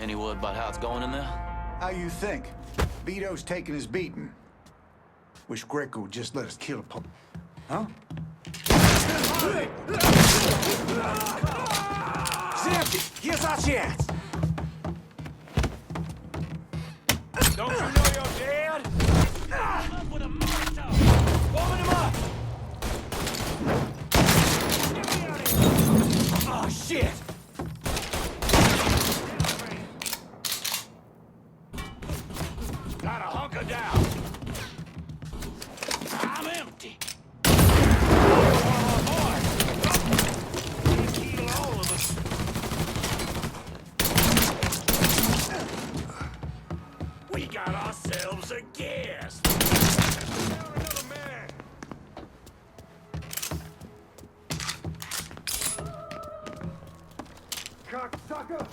Any word about how it's going in there? How you think? Vito's taking his beating. Wish Greco would just let us kill a punk. Huh? Empty. Here's our chance. Don't you know you're dead? Up with a Molotov. Warming him up. Oh shit! Gotta hunker down. I'm empty. We got ourselves a guest. Another man. Cocksucker.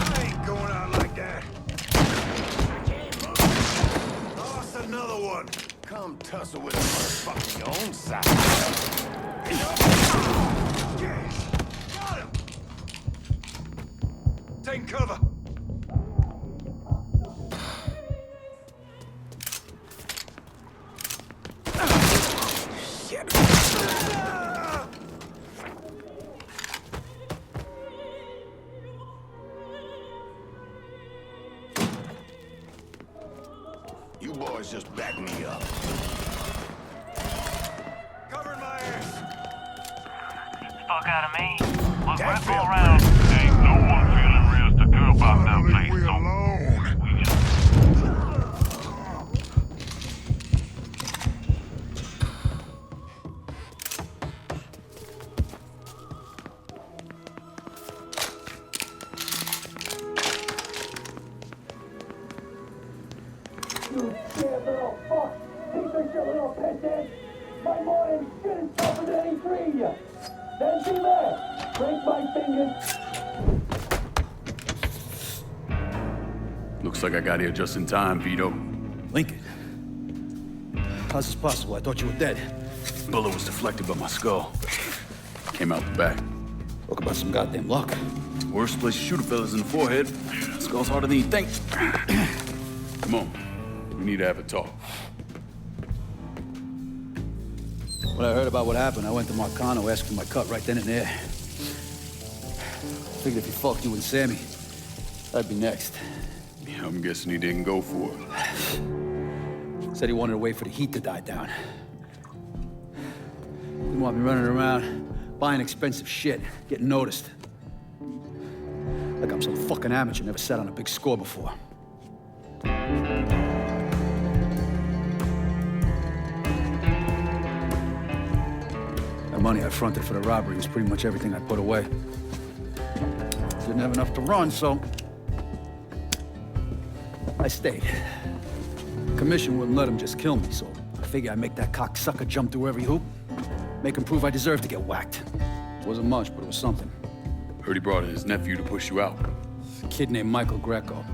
I ain't going out like that. I can't move. Lost another one. Come tussle with a motherfucker your own side. Yes. Got him. Taking cover. Shit. You boys just back me up. Covering my ass. Fuck out of me. Look right all around. Ain't no one feeling real secure about that place. We alone. We just... You scared little fuck! He thinks you're a little peasant! My morning shit is tougher than any three of you! Then see there! Break my fingers! Looks like I got here just in time, Vito. Lincoln. How's this possible? I thought you were dead. Bullet was deflected by my skull. Came out the back. Talk about some goddamn luck. Worst place to shoot a fella's in the forehead. Skull's harder than you think. Come on. We need to have a talk. When I heard about what happened, I went to Marcano, asked for my cut right then and there. Figured if he fucked you and Sammy, I'd be next. Yeah, I'm guessing he didn't go for it. Said he wanted to wait for the heat to die down. Didn't want me running around, buying expensive shit, getting noticed. Like I'm some fucking amateur, never sat on a big score before. The money I fronted for the robbery was pretty much everything I put away. Didn't have enough to run, so I stayed. Commission wouldn't let him just kill me, so I figured I'd make that cocksucker jump through every hoop. Make him prove I deserve to get whacked. Wasn't much, but it was something. Heard he brought in his nephew to push you out. A kid named Michael Greco.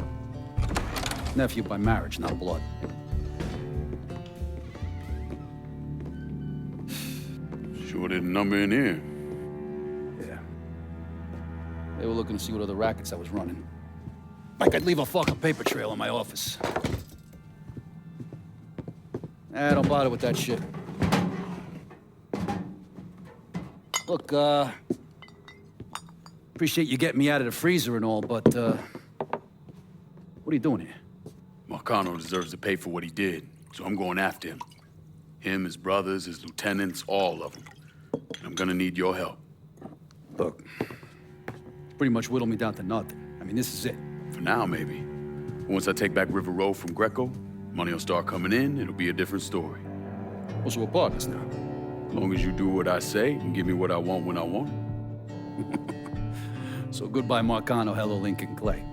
Nephew by marriage, not blood. Sure didn't number in here. Yeah. They were looking to see what other rackets I was running. Like I'd leave a fucking paper trail in my office. Don't bother with that shit. Look, appreciate you getting me out of the freezer and all, but, what are you doing here? Marcano deserves to pay for what he did, so I'm going after him. Him, his brothers, his lieutenants, all of them. And I'm gonna need your help. Look, pretty much whittled me down to nothing. I mean, this is it. For now, maybe. Once I take back River Road from Greco, money will start coming in, it'll be a different story. Well, so we're partners now. As long as you do what I say and give me what I want when I want it. So goodbye, Marcano, hello, Lincoln Clay.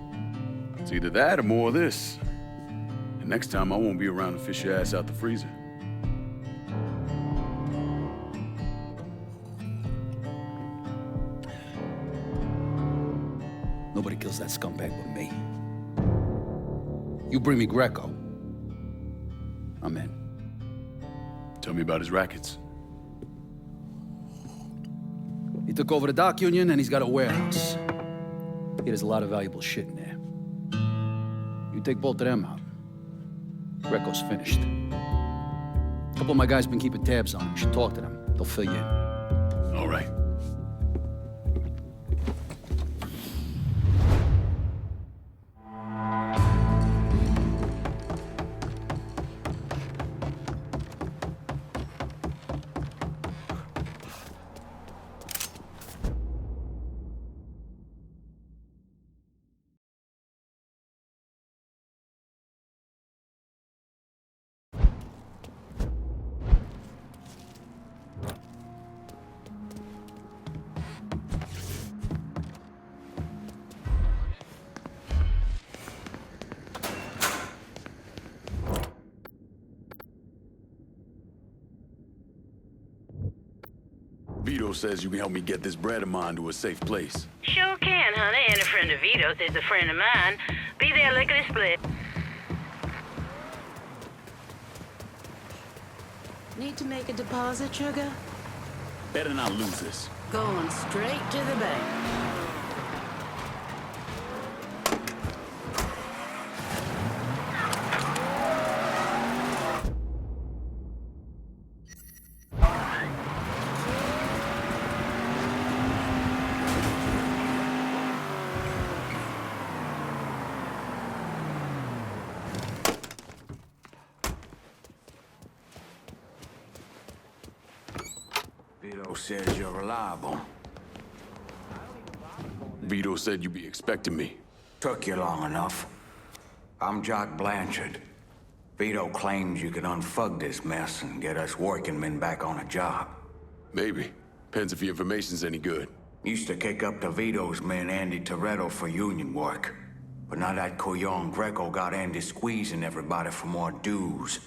It's either that or more of this. And next time, I won't be around to fish your ass out the freezer. Nobody kills that scumbag but me. You bring me Greco, I'm in. Tell me about his rackets. He took over the dock union and he's got a warehouse. Yeah, there's a lot of valuable shit in there. You take both of them out. Greco's finished. A couple of my guys been keeping tabs on him. You should talk to them. They'll fill you in. All right. Vito says you can help me get this bread of mine to a safe place. Sure can, honey. And a friend of Vito's is a friend of mine. Be there lickety split. Need to make a deposit, sugar? Better not lose this. Going straight to the bank. Vito says you're reliable. Vito said you'd be expecting me. Took you long enough. I'm Jock Blanchard. Vito claims you can unfug this mess and get us working men back on a job. Maybe. Depends if the information's any good. Used to kick up to Vito's man Andy Toretto for union work. But now that Couillon Greco got Andy squeezing everybody for more dues.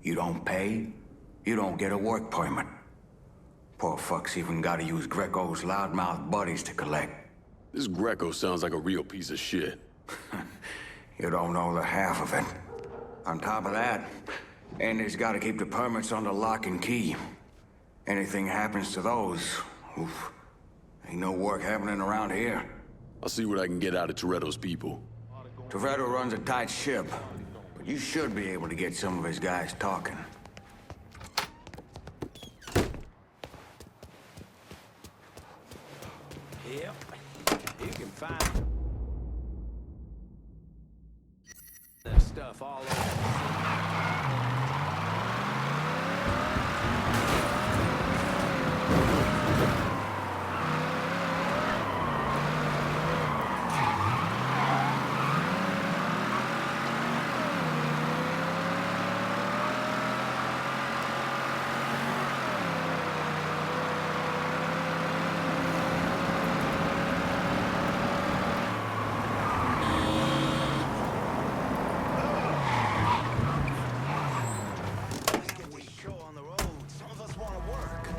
You don't pay, you don't get a work permit. Poor fuck's even gotta use Greco's loudmouth buddies to collect. This Greco sounds like a real piece of shit. You don't know the half of it. On top of that, Andy's gotta keep the permits under lock and key. Anything happens to those, oof, ain't no work happening around here. I'll see what I can get out of Toretto's people. Toretto runs a tight ship, but you should be able to get some of his guys talking. Yep, you can find that stuff all over.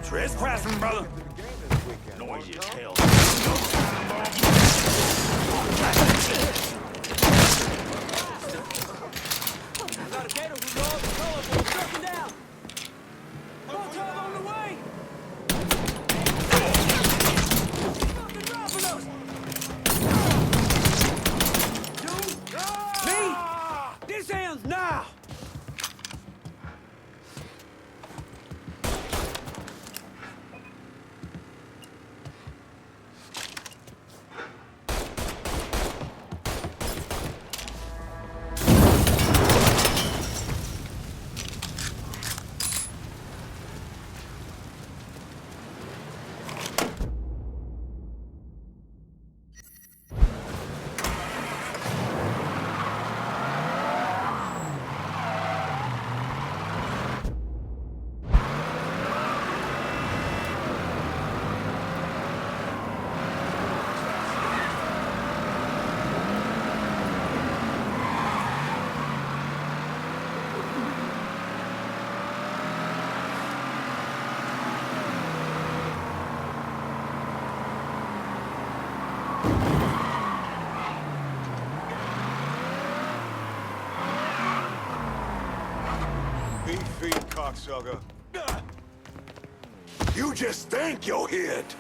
Trespassing, brother. Noisy as hell. Got a gator who's all colorful, trucking down. More time on the way. Fucking dropping us. Me? This ends now. Feet, cocksucker. You just think you'll hit.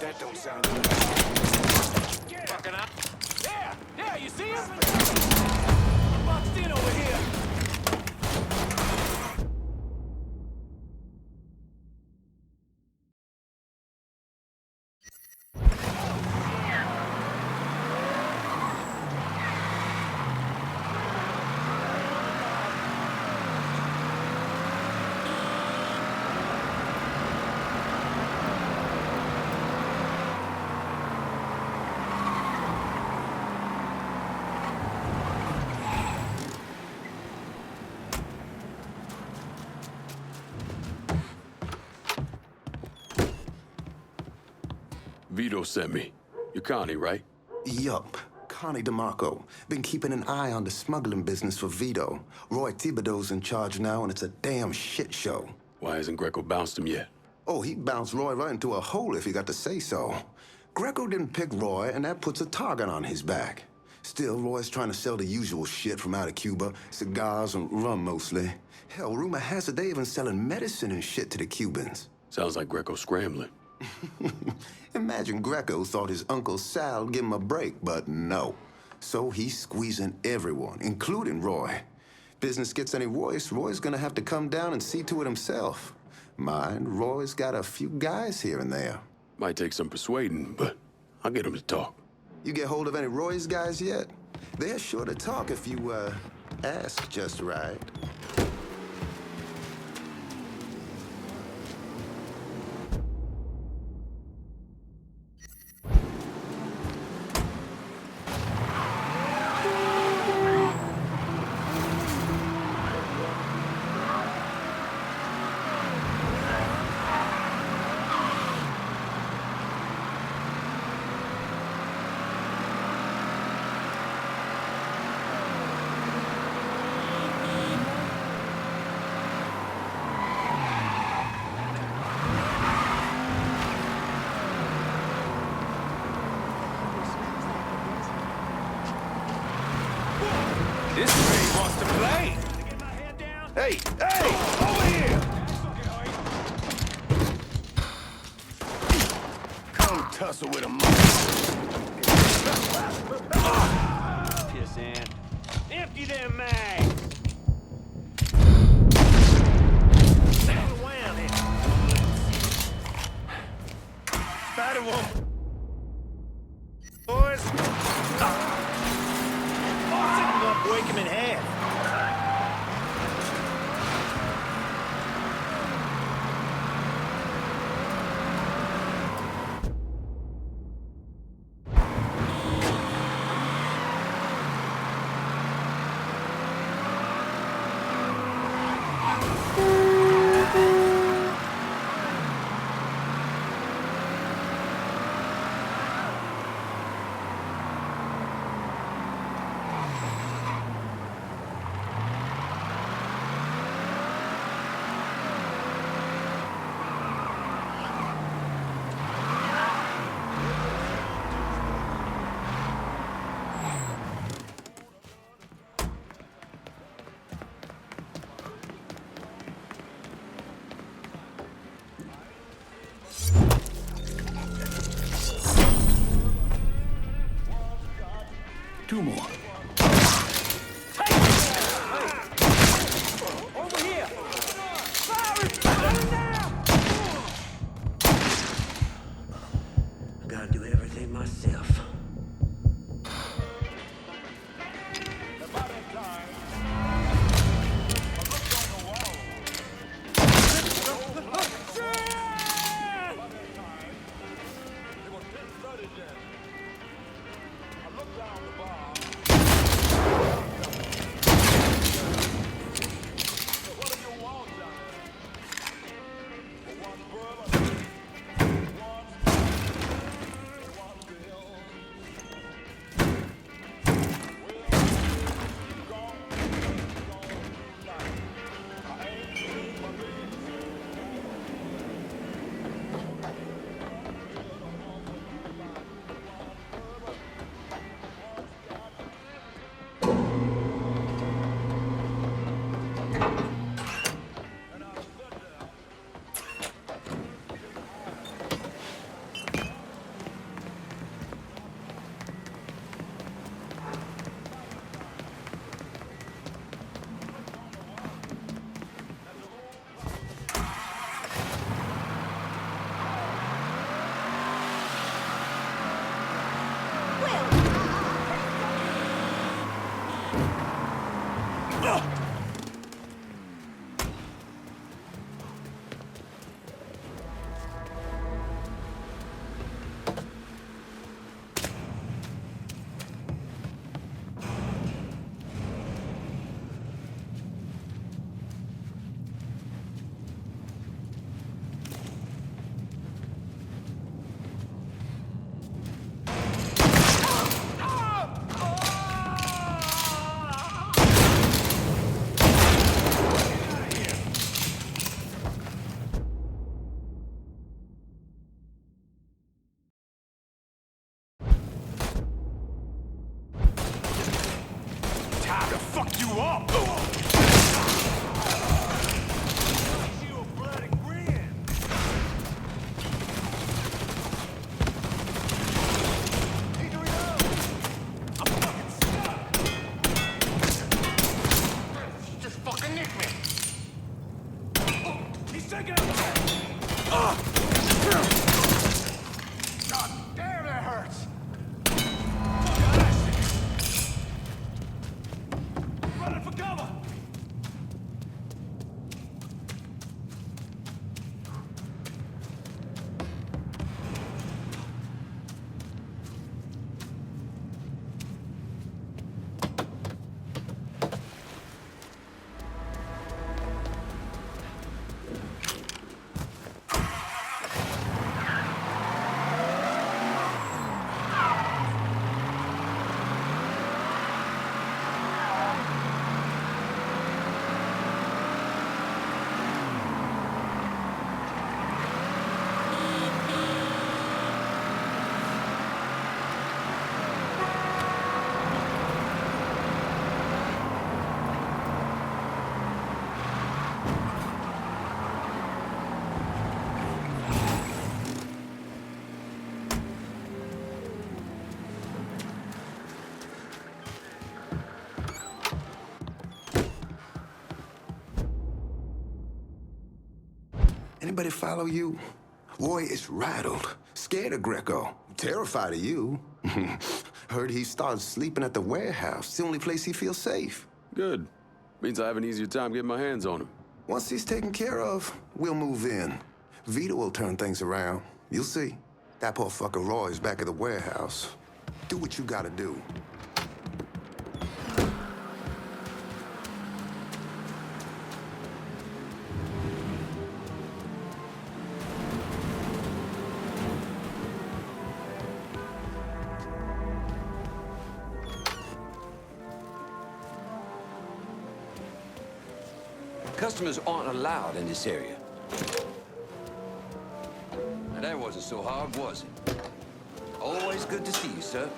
That don't sound good. Fucking up. Yeah, you see him? I'm boxed in over here. Vito sent me. You're Connie, right? Yup. Connie DeMarco. Been keeping an eye on the smuggling business for Vito. Roy Thibodeau's in charge now, and it's a damn shit show. Why hasn't Greco bounced him yet? Oh, he bounced Roy right into a hole if he got to say so. Greco didn't pick Roy, and that puts a target on his back. Still, Roy's trying to sell the usual shit from out of Cuba. Cigars and rum, mostly. Hell, rumor has it they even selling medicine and shit to the Cubans. Sounds like Greco's scrambling. Imagine Greco thought his Uncle Sal would give him a break, but no. So he's squeezing everyone, including Roy. Business gets any worse, Roy's gonna have to come down and see to it himself. Mind, Roy's got a few guys here and there. Might take some persuading, but I'll get him to talk. You get hold of any Roy's guys yet? They're sure to talk if you, ask just right. This train wants to play. Hey, over here! Come tussle with him, Piss in. Empty them mags. Spider woman. Boys. Break him in half. Two more. Over here! Fire now! I gotta do everything myself. Anybody follow you? Roy is rattled, scared of Greco, terrified of you. Heard he started sleeping at the warehouse. It's the only place he feels safe. Good. Means I have an easier time getting my hands on him. Once he's taken care of, we'll move in. Vito will turn things around. You'll see. That poor fucker Roy's back at the warehouse. Do what you gotta do. Customers aren't allowed in this area. Now, that wasn't so hard, was it? Always good to see you, sir.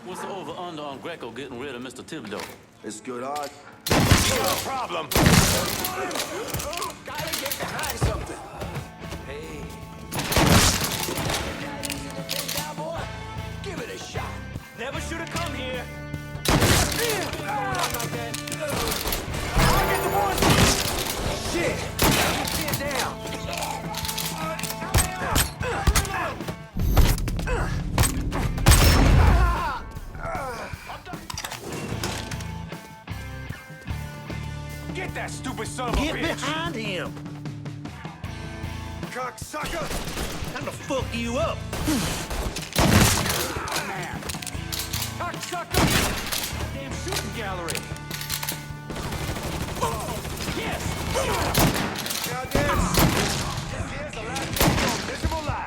What's the over-under on Greco getting rid of Mr. Thibodeau? It's good odds. No problem. Gotta get behind something. Hey. Cowboy, give it a shot. Never should have come here. I'll get the boys. Shit. Get down. Get that stupid son of a bitch! Get behind him! Cocksucker! Time to fuck you up! Man! Cocksucker! Damn shooting gallery! Yes! Now this is the last day of miserable life.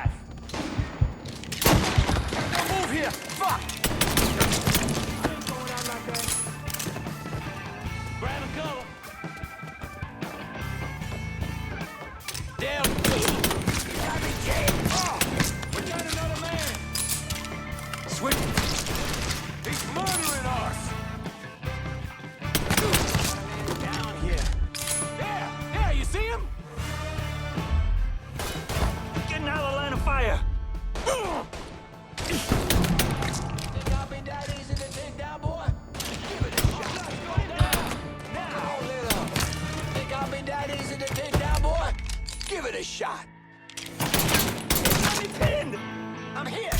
Give it a shot. I'm pinned. I'm hit.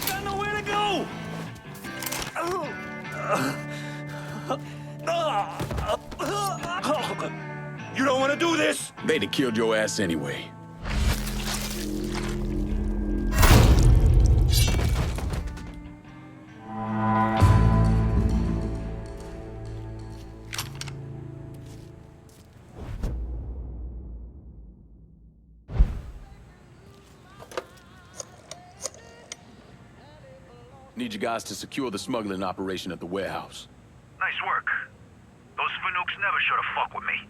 Got nowhere to go! You don't want to do this? They'd have killed your ass anyway. Need you guys to secure the smuggling operation at the warehouse. Nice work. Those Fanooks never should have fucked with me.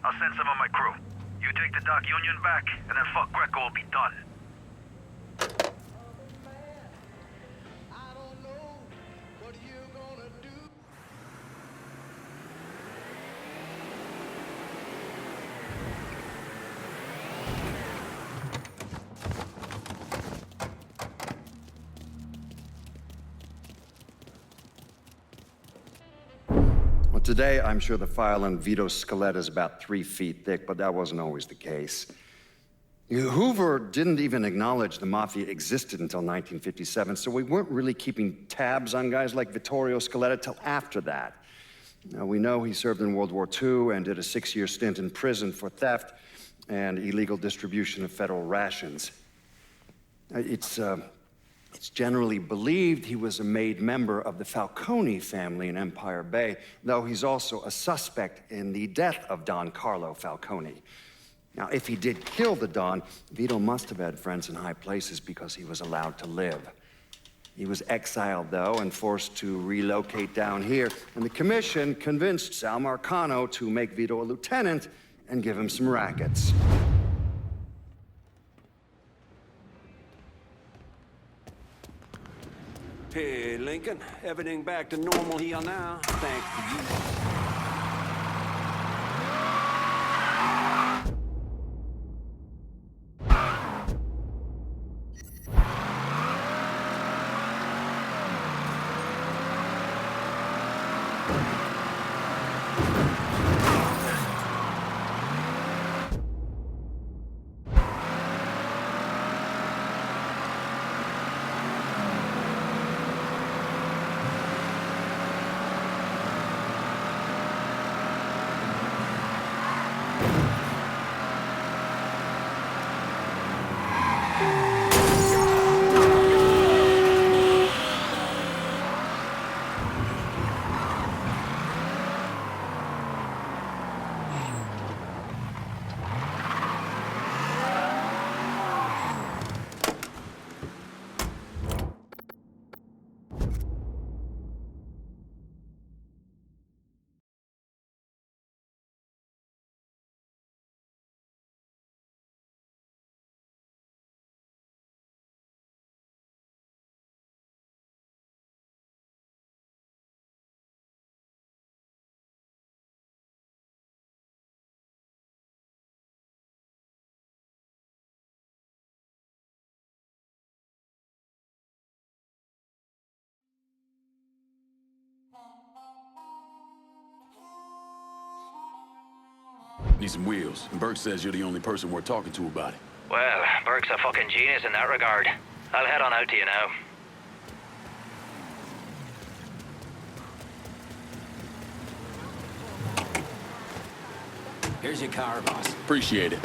I'll send some of my crew. You take the Doc Union back, and then fuck Greco will be done. Today, I'm sure the file on Vito's skeleton is about 3 feet thick, but that wasn't always the case. Hoover didn't even acknowledge the Mafia existed until 1957, so we weren't really keeping tabs on guys like Vittorio Scaletta till after that. Now, we know he served in World War II and did a 6-year stint in prison for theft and illegal distribution of federal rations. It's generally believed he was a made member of the Falcone family in Empire Bay, though he's also a suspect in the death of Don Carlo Falcone. Now, if he did kill the Don, Vito must have had friends in high places because he was allowed to live. He was exiled, though, and forced to relocate down here, and the commission convinced Sal Marcano to make Vito a lieutenant and give him some rackets. Hey, Lincoln. Everything back to normal here now, thanks to you. Need some wheels. And Burke says you're the only person we're talking to about it. Well, Burke's a fucking genius in that regard. I'll head on out to you now. Here's your car, boss. Appreciate it.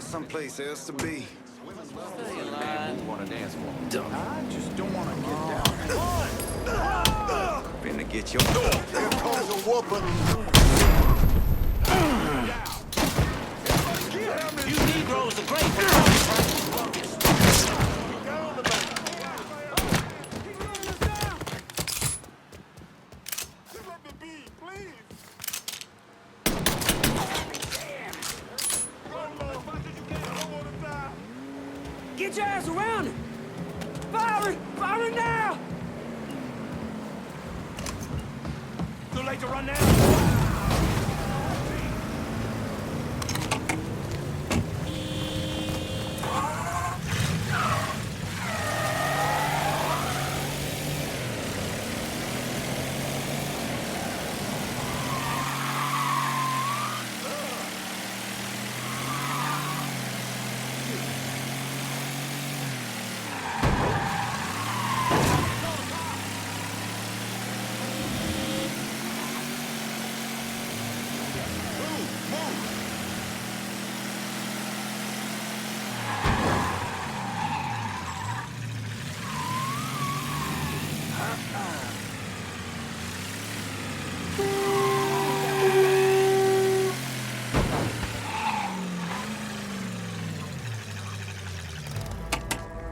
someplace else to be. Want to dance for? I just don't want to get down. Finna get your... Here comes a whooping. You Negroes are great for Get your ass around it! Fire it! Fire it now! Too late to run now.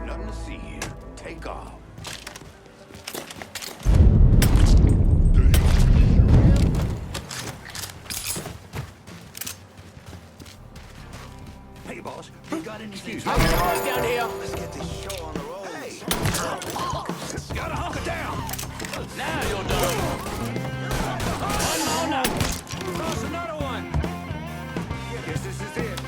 Nothing to see here. Take off. Hey, boss, you got anything? Down here. Let's get this show on the road. Hey. Gotta hunker down. Now you're done. One more now. Toss another one. Guess this is it.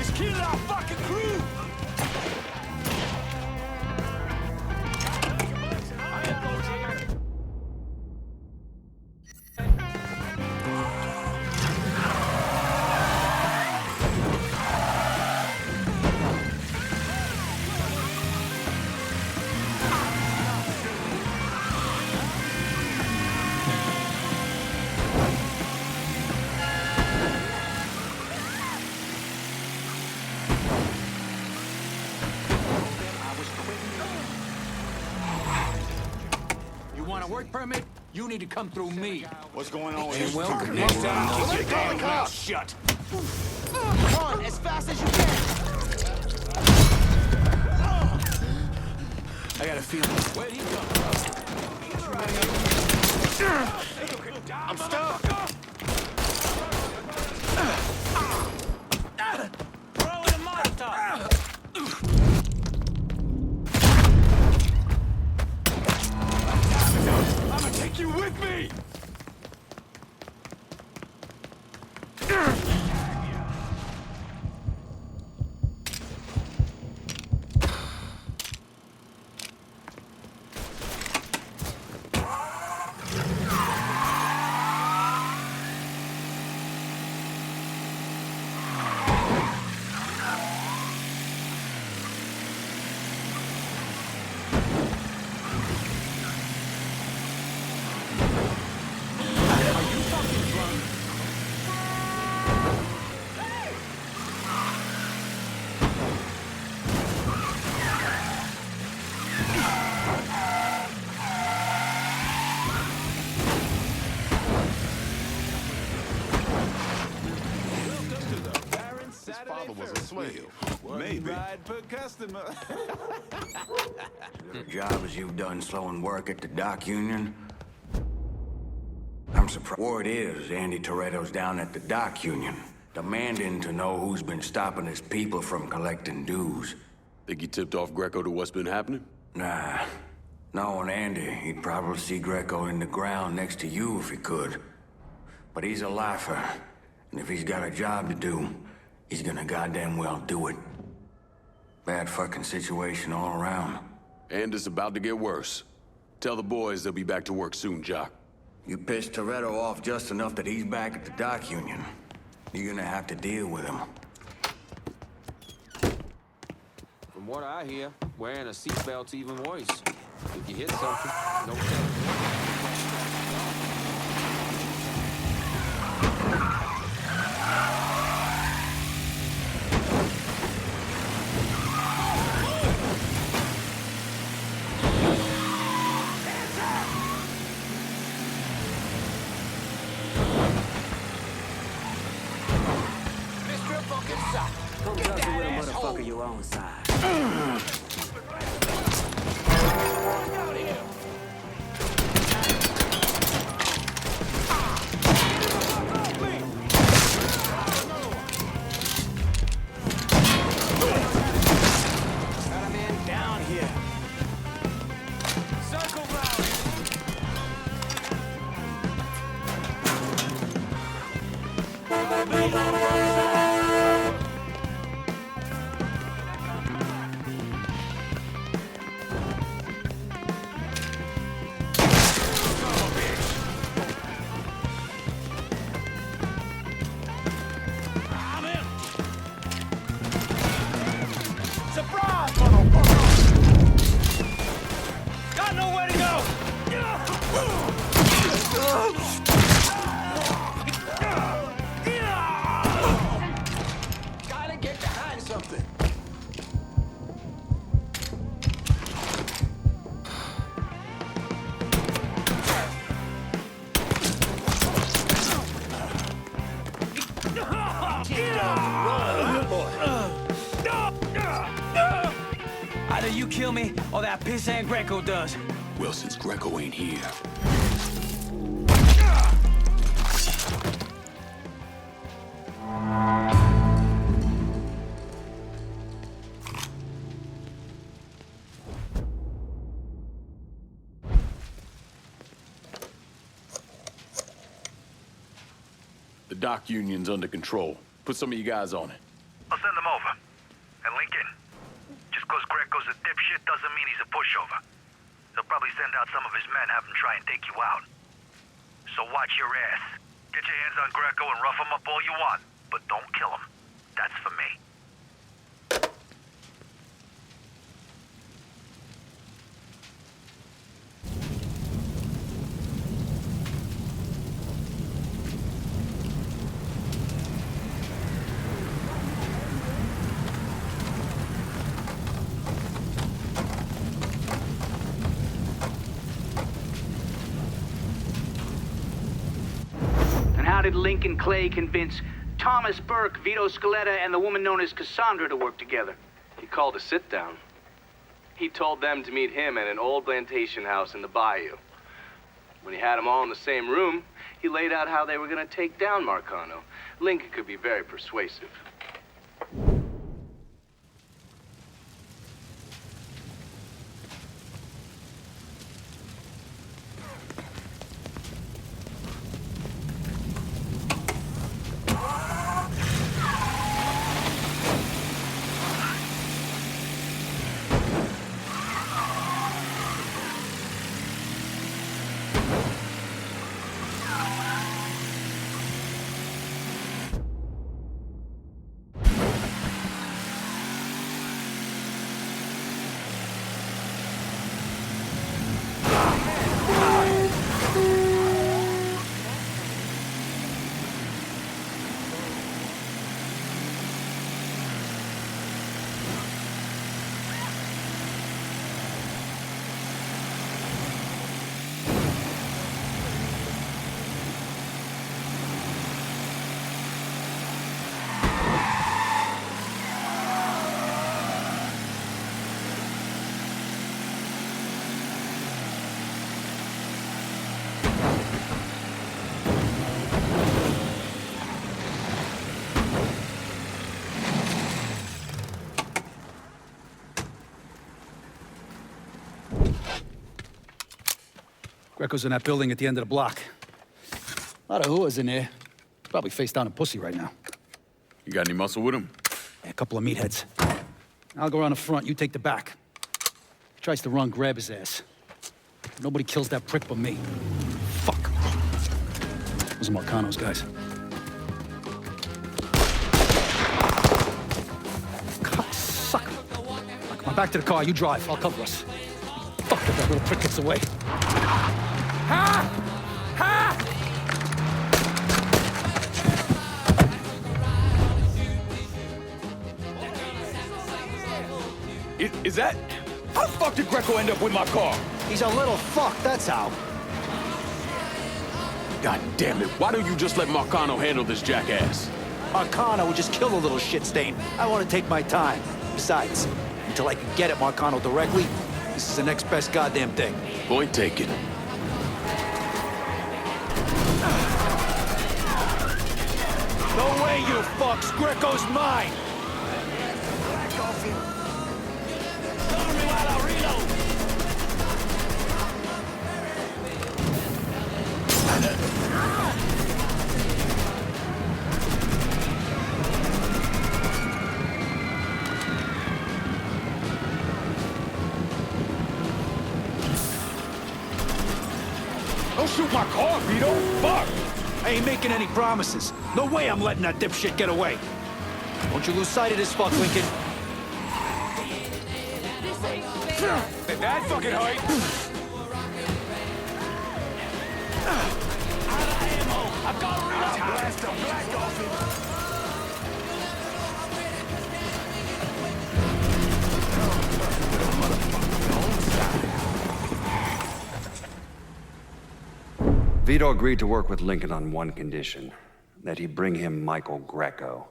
It's killing our fucking crew. You want a work permit? You need to come through me. What's going on And welcome next time. Keep your damn mouth shut. Come on, as fast as you can! I got a feeling. Where'd he come from? I'm stuck. Throw in a Molotov. I'm gonna take you with me. Was a slave. Maybe. Per customer. The job as you've done slowing work at the dock union? I'm surprised. Word is Andy Toretto's down at the dock union, demanding to know who's been stopping his people from collecting dues. Think he tipped off Greco to what's been happening? Nah. Knowing Andy, he'd probably see Greco in the ground next to you if he could. But he's a lifer, and if he's got a job to do, he's gonna goddamn well do it. Bad fucking situation all around. And it's about to get worse. Tell the boys they'll be back to work soon, Jock. You pissed Toretto off just enough that he's back at the dock union. You're gonna have to deal with him. From what I hear, wearing a seatbelt's even worse. If you hit something, no telling. Come tussle with a motherfucker your own size. Got a man down here. Circle round. I'm in. Surprise, motherfucker! Got nowhere to go! Gotta get behind something. Either you kill me, or that pissant Greco does. Well, since Greco ain't here. The dock union's under control. Put some of you guys on it. I'll send them over. And Lincoln, just cause Greco's a dipshit doesn't mean he's a pushover. He'll probably send out some of his men, have him try and take you out. So watch your ass. Get your hands on Greco and rough him up all you want, but don't kill him. That's for me. How did Lincoln Clay convince Thomas Burke, Vito Scaletta, and the woman known as Cassandra to work together? He called a sit-down. He told them to meet him at an old plantation house in the bayou. When he had them all in the same room, he laid out how they were going to take down Marcano. Lincoln could be very persuasive. Greco's in that building at the end of the block. A lot of whores in there. Probably face down in pussy right now. You got any muscle with him? Yeah, a couple of meatheads. I'll go around the front, you take the back. He tries to run, grab his ass. Nobody kills that prick but me. Fuck. Those are Marcano's guys. Cocksucker. Come on, back to the car, you drive. I'll cover us. Fuck if that little prick gets away. Ha! Ha! Is that... How the fuck did Greco end up with my car? He's a little fuck, that's how. God damn it, why don't you just let Marcano handle this jackass? Marcano would just kill the little shit stain. I want to take my time. Besides, until I can get at Marcano directly, this is the next best goddamn thing. Point taken. No way, you fucks! Greco's mine! Cover me while I reload. Don't shoot my car, Vito! Fuck! I ain't making any promises. No way I'm letting that dipshit get away. Don't you lose sight of this fuck, Lincoln. At that fucking height! Out of ammo. I've got to reload. Blast the black off him! Vito agreed to work with Lincoln on one condition, that he bring him Michael Greco.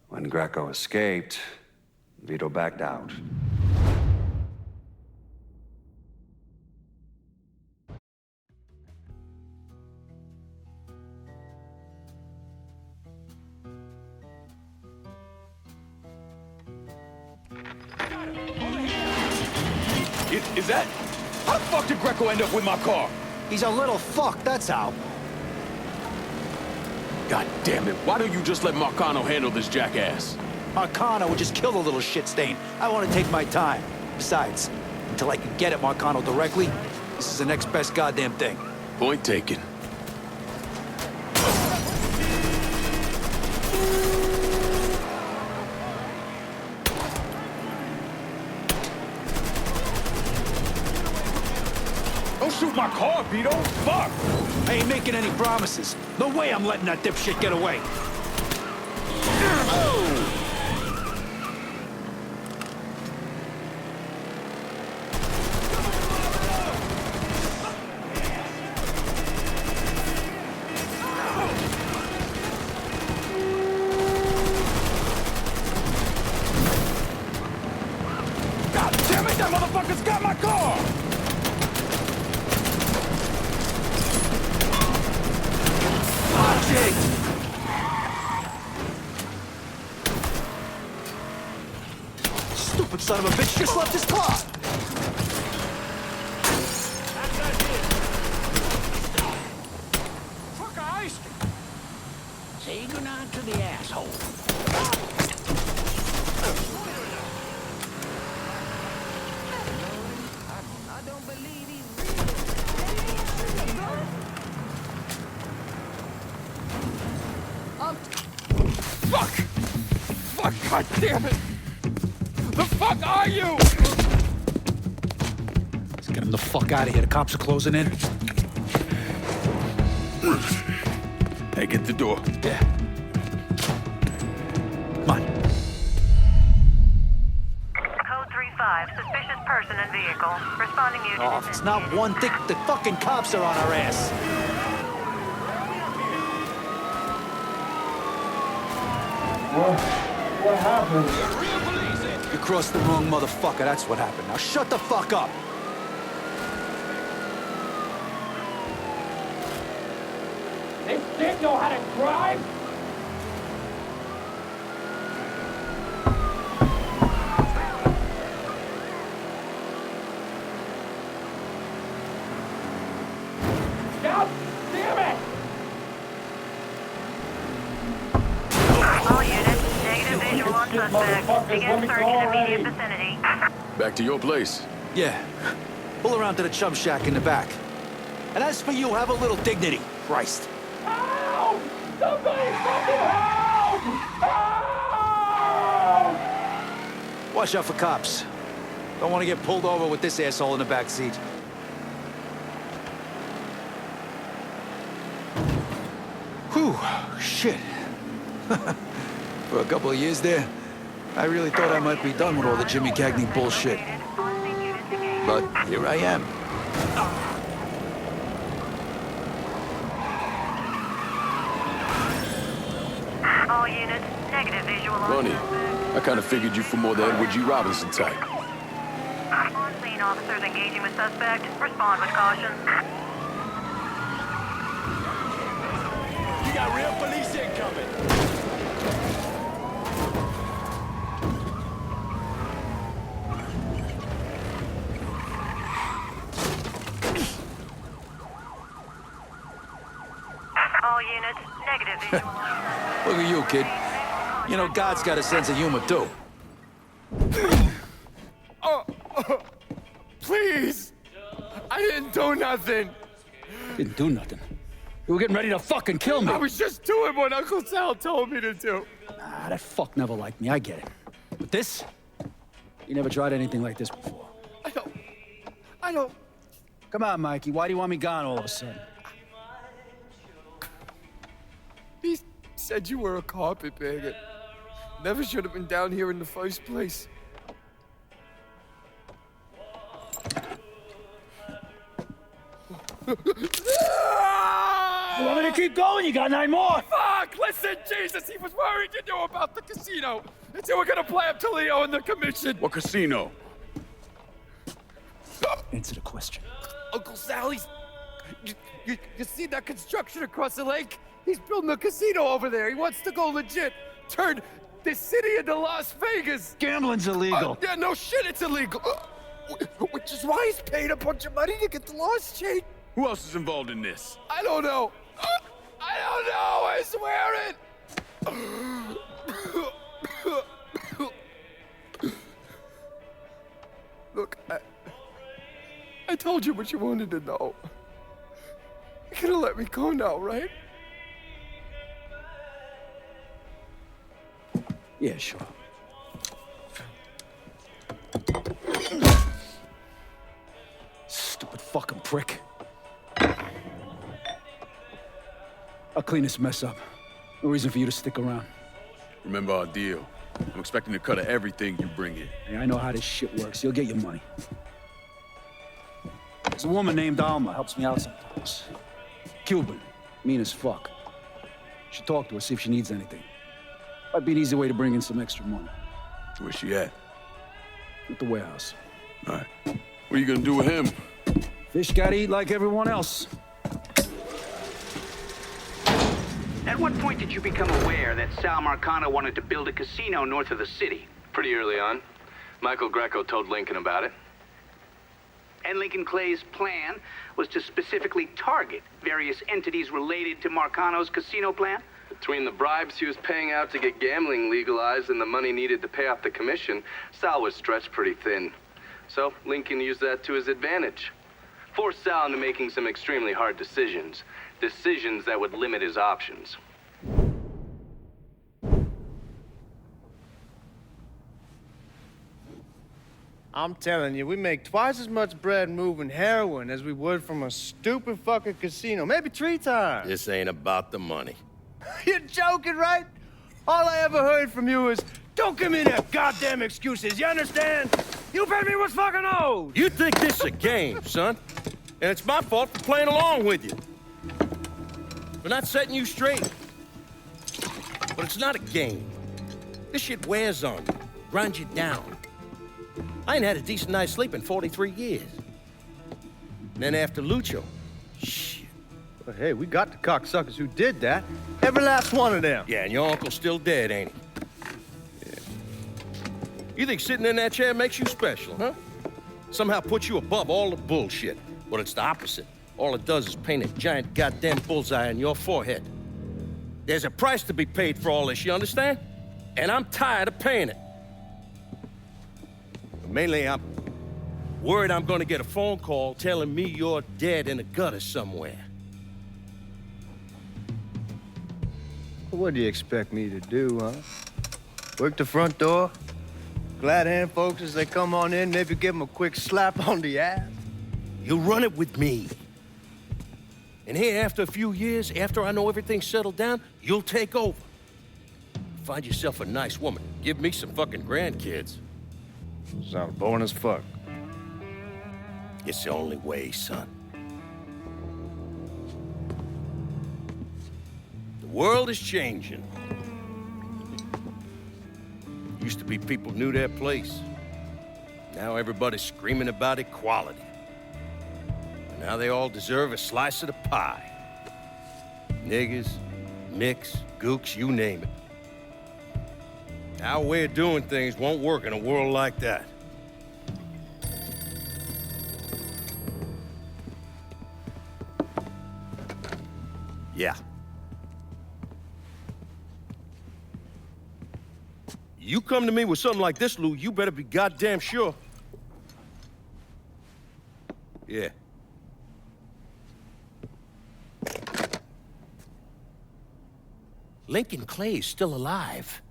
When Greco escaped, Vito backed out. Is that... How the fuck did Greco end up with my car? He's a little fuck, that's how. God damn it, why don't you just let Marcano handle this jackass? Marcano would just kill the little shit stain. I want to take my time. Besides, until I can get at Marcano directly, this is the next best goddamn thing. Point taken. Don't shoot my car, Vito! Fuck! I ain't making any promises. No way I'm letting that dipshit get away. God damn it, that motherfucker's got my car! Stupid son of a bitch just left his car! Fuck ice. Say goodnight to the asshole. I don't believe he's Fuck! Fuck, god damn it! The fuck are you? Let's get him the fuck out of here. The cops are closing in. Hey, get the door. Yeah. Come on. Code 35, suspicious person and vehicle. Responding unit. Oh, if it's not one thing, the fucking cops are on our ass. What happened? You crossed the wrong motherfucker, that's what happened. Now shut the fuck up! They didn't know how to drive? God damn it! All units, negative visual on suspect. Begin search in immediate vicinity. Back to your place. Yeah. Pull around to the chum shack in the back. And as for you, have a little dignity. Christ. Help! Somebody fucking help! Help! Watch out for cops. Don't want to get pulled over with this asshole in the back seat. Whew, shit. For a couple of years there, I really thought I might be done with all the Jimmy Cagney bullshit. But here I am. All units, negative visual on Ronnie, I kind of figured you for more the Edward G. Robinson type. On scene, officers engaging with suspect. Respond with caution. You got real police incoming. All units, negative visual on Look at you, kid. You know, God's got a sense of humor, too. Please! I didn't do nothing. Didn't do nothing. You were getting ready to fucking kill me. I was just doing what Uncle Sal told me to do. Nah, that fuck never liked me. I get it. But this? You never tried anything like this before. I don't... Come on, Mikey. Why do you want me gone all of a sudden? He said you were a carpetbagger. Never should have been down here in the first place. You want me to keep going? You got 9 more. Fuck! Listen, Jesus, he was worried you knew about the casino. That you were gonna play up to Leo in the commission. What casino? Answer the question. Uncle Sally's... You see that construction across the lake? He's building a casino over there. He wants to go legit. Turn this city into Las Vegas. Gambling's illegal. Yeah, no shit, it's illegal. Which is why he's paid a bunch of money to get the laws changed. Who else is involved in this? I don't know. I don't know, I swear it. Look, I told you what you wanted to know. You're gonna let me go now, right? Yeah, sure. Stupid fucking prick. I'll clean this mess up. No reason for you to stick around. Remember our deal. I'm expecting a cut of everything you bring in. Hey, I know how this shit works. You'll get your money. There's a woman named Alma, helps me out sometimes. Cuban, mean as fuck. Should talk to her, see if she needs anything. Might be an easy way to bring in some extra money. Where's she at? At the warehouse. All right. What are you gonna do with him? Fish gotta eat like everyone else. At what point did you become aware that Sal Marcano wanted to build a casino north of the city? Pretty early on. Michael Greco told Lincoln about it. And Lincoln Clay's plan was to specifically target various entities related to Marcano's casino plan? Between the bribes he was paying out to get gambling legalized and the money needed to pay off the commission, Sal was stretched pretty thin. So Lincoln used that to his advantage. Forced Sal into making some extremely hard decisions. Decisions that would limit his options. I'm telling you, we make twice as much bread moving heroin as we would from a stupid fucking casino. Maybe 3 times. This ain't about the money. You're joking, right? All I ever heard from you is, don't give me that goddamn excuses, you understand? You pay me what's fucking owed! You think this is a game, son? And it's my fault for playing along with you. For not setting you straight. But it's not a game. This shit wears on you, grinds you down. I ain't had a decent night's sleep in 43 years. And then after Lucho, shit. Well, hey, we got the cocksuckers who did that. Every last one of them. Yeah, and your uncle's still dead, ain't he? Yeah. You think sitting in that chair makes you special, huh? Somehow puts you above all the bullshit. Well, it's the opposite. All it does is paint a giant goddamn bullseye on your forehead. There's a price to be paid for all this, you understand? And I'm tired of paying it. Mainly, I'm worried I'm gonna get a phone call telling me you're dead in a gutter somewhere. What do you expect me to do, huh? Work the front door? Glad hand folks as they come on in, maybe give them a quick slap on the ass? You run it with me. And here, after a few years, after I know everything's settled down, you'll take over. Find yourself a nice woman. Give me some fucking grandkids. Sounds boring as fuck. It's the only way, son. The world is changing. Used to be people knew their place. Now everybody's screaming about equality. Now they all deserve a slice of the pie. Niggas, nicks, gooks, you name it. Our way of doing things won't work in a world like that. Yeah. You come to me with something like this, Lou, you better be goddamn sure. Yeah. Lincoln Clay's still alive.